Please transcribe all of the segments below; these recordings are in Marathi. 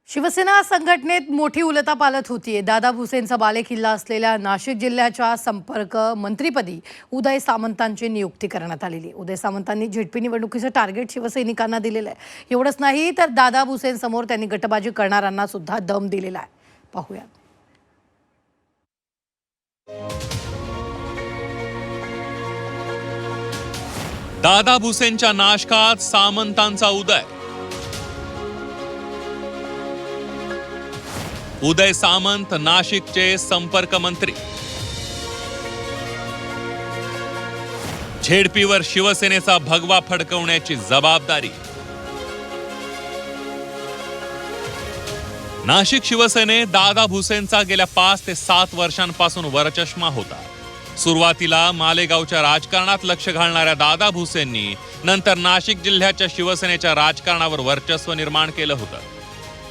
शिवसेना संघटनेत मोठी उलथापालथ होतीये। दादा भुसेंचा बालेकिल्ला असलेल्या नाशिक जिल्ह्याच्या संपर्क मंत्रीपदी उदय सामंतांची नियुक्ती करण्यात आलेली आहे। उदय सामंतांनी झेडपी निवडणुकीचं टार्गेट शिवसैनिकांना दिलेलं आहे। एवढंच नाही तर दादा भुसेंसमोर त्यांनी गटबाजी करणाऱ्यांना सुद्धा दम दिलेला आहे। पाहूया। दादा भुसेंच्या नाशकात सामंतांचा उदय। उदय सामंत नाशिकचे संपर्क मंत्री। झेडपीवर शिवसेनेचा भगवा फडकवण्याची जबाबदारी। नाशिक शिवसेनेत दादा भुसेंचा गेल्या 5 ते 7 वर्षांपासून वरचष्मा होता। सुरुवातीला मालेगावच्या राजकारणात लक्ष घालणाऱ्या दादा भुसेंनी नंतर नाशिक जिल्ह्याच्या शिवसेनेच्या राजकारणावर वर्चस्व निर्माण केलं होतं।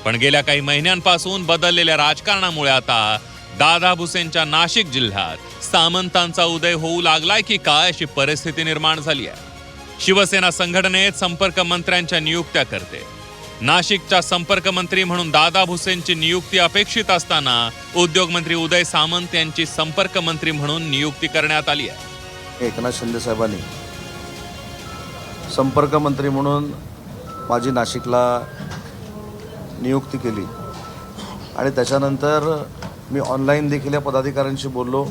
पण गेल्या काही महिन्यांपासून बदललेल्या राजकारणामुळे आता दादा भुसेंच्या नाशिक जिल्ह्यात सामंतांचा उदय होऊ लागलाय की काय अशी परिस्थिती निर्माण झाली आहे। शिवसेना संघटनेत संपर्क मंत्र्यांच्या नियुक्त्या करते। नाशिकच्या संपर्क मंत्री म्हणून दादा भुसेंची नियुक्ती अपेक्षित असताना उद्योग मंत्री उदय सामंत यांची संपर्क मंत्री म्हणून नियुक्ती करण्यात आली आहे। एकनाथ शिंदे साहेबांनी संपर्क मंत्री म्हणून माझी नाशिकला नियुक्ती केली आणि त्याच्यानंतर मी ऑनलाईन देखील या पदाधिकाऱ्यांशी बोललो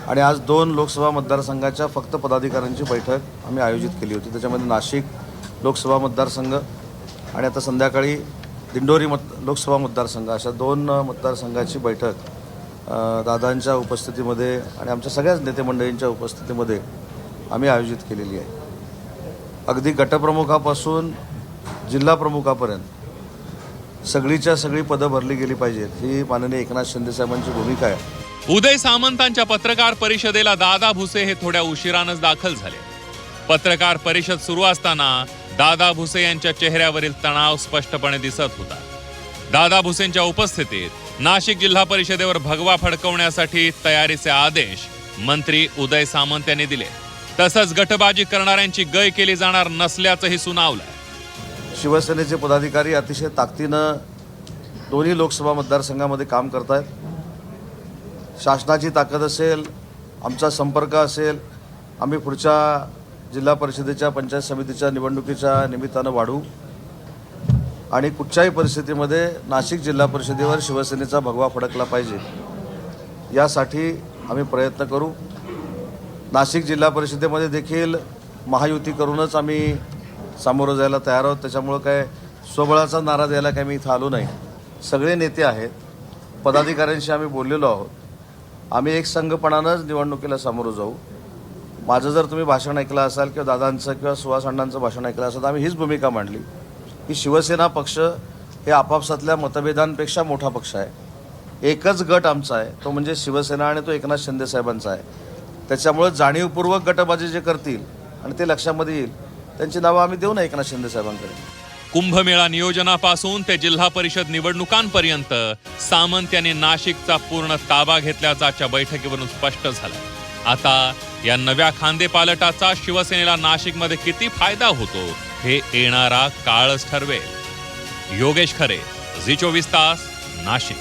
आणि आज 2 लोकसभा मतदारसंघाच्या फक्त पदाधिकाऱ्यांची बैठक आम्ही आयोजित केली होती। त्याच्यामध्ये नाशिक लोकसभा मतदारसंघ आणि आता संध्याकाळी दिंडोरी लोकसभा मतदारसंघ अशा 2 मतदारसंघाची बैठक दादांच्या उपस्थितीमध्ये आणि आमच्या सगळ्याच नेते मंडळींच्या उपस्थितीमध्ये आम्ही आयोजित केलेली आहे। अगदी गटप्रमुखापासून जिल्हा प्रमुखापर्यंत सगळीच्या सगळी पदं भरली गेली पाहिजेत ही माननीय एकनाथ शिंदे साहेबांची भूमिका आहे। उदय सामंतांच्या पत्रकार परिषदेला दादा भुसे हे थोड्या उशिरानच दाखल झाले। पत्रकार परिषद सुरू असताना दादा भुसे यांच्या चेहऱ्यावरील तणाव स्पष्टपणे दिसत होता। दादा भुसेंच्या उपस्थितीत नाशिक जिल्हा परिषदेवर भगवा फडकवण्यासाठी तयारीचे आदेश मंत्री उदय सामंत यांनी दिले। तसंच गटबाजी करणाऱ्यांची गय केली जाणार नसल्याचंही सुनावलं। शिवसेनेचे पदाधिकारी अतिशय ताकदीनं दोन्ही लोकसभा मतदारसंघामध्ये काम करत आहेत। शासनाची ताकद असेल, आमचा संपर्क असेल, आम्ही पुढच्या जिल्हा परिषदेच्या पंचायत समितीच्या निवडणुकीच्या निमित्तानं वाढू आणि कुठच्याही परिस्थितीमध्ये नाशिक जिल्हा परिषदेवर शिवसेनेचा भगवा फडकला पाहिजे यासाठी आम्ही प्रयत्न करू। नाशिक जिल्हा परिषदेमध्ये देखील महायुती करूनच आम्ही सामोरं जायला तयार आहोत। त्याच्यामुळं काय स्वबळाचा नारा द्यायला काय मी इथं आलो नाही। सगळे नेते आहेत, पदाधिकाऱ्यांशी आम्ही बोललेलो आहोत। आम्ही एक संघपणानंच निवडणुकीला सामोरं जाऊ। माझं जर तुम्ही भाषण ऐकलं असाल किंवा दादांचं किंवा सुहास अण्णांचं भाषण ऐकलं असेल तर आम्ही हीच भूमिका मांडली की शिवसेना पक्ष हे आपापसातल्या मतभेदांपेक्षा मोठा पक्ष आहे। एकच गट आमचा आहे तो म्हणजे शिवसेना आणि तो एकनाथ शिंदे साहेबांचा आहे। त्याच्यामुळे जाणीवपूर्वक गटबाजी जे करतील आणि ते लक्षामध्ये येईल त्यांची नावं आम्ही देऊ ना एकनाथ शिंदे साहेबांकडे। कुंभमेळा नियोजनापासून ते जिल्हा परिषद निवडणुकांपर्यंत सामंत यांनी नाशिकचा पूर्ण ताबा घेतल्याचं आजच्या बैठकीवरून स्पष्ट झालं। आता या नव्या खांदेपालटाचा शिवसेनेला नाशिकमध्ये किती फायदा होतो हे येणारा काळच ठरवेल। योगेश खरे, झी 24 तास, नाशिक।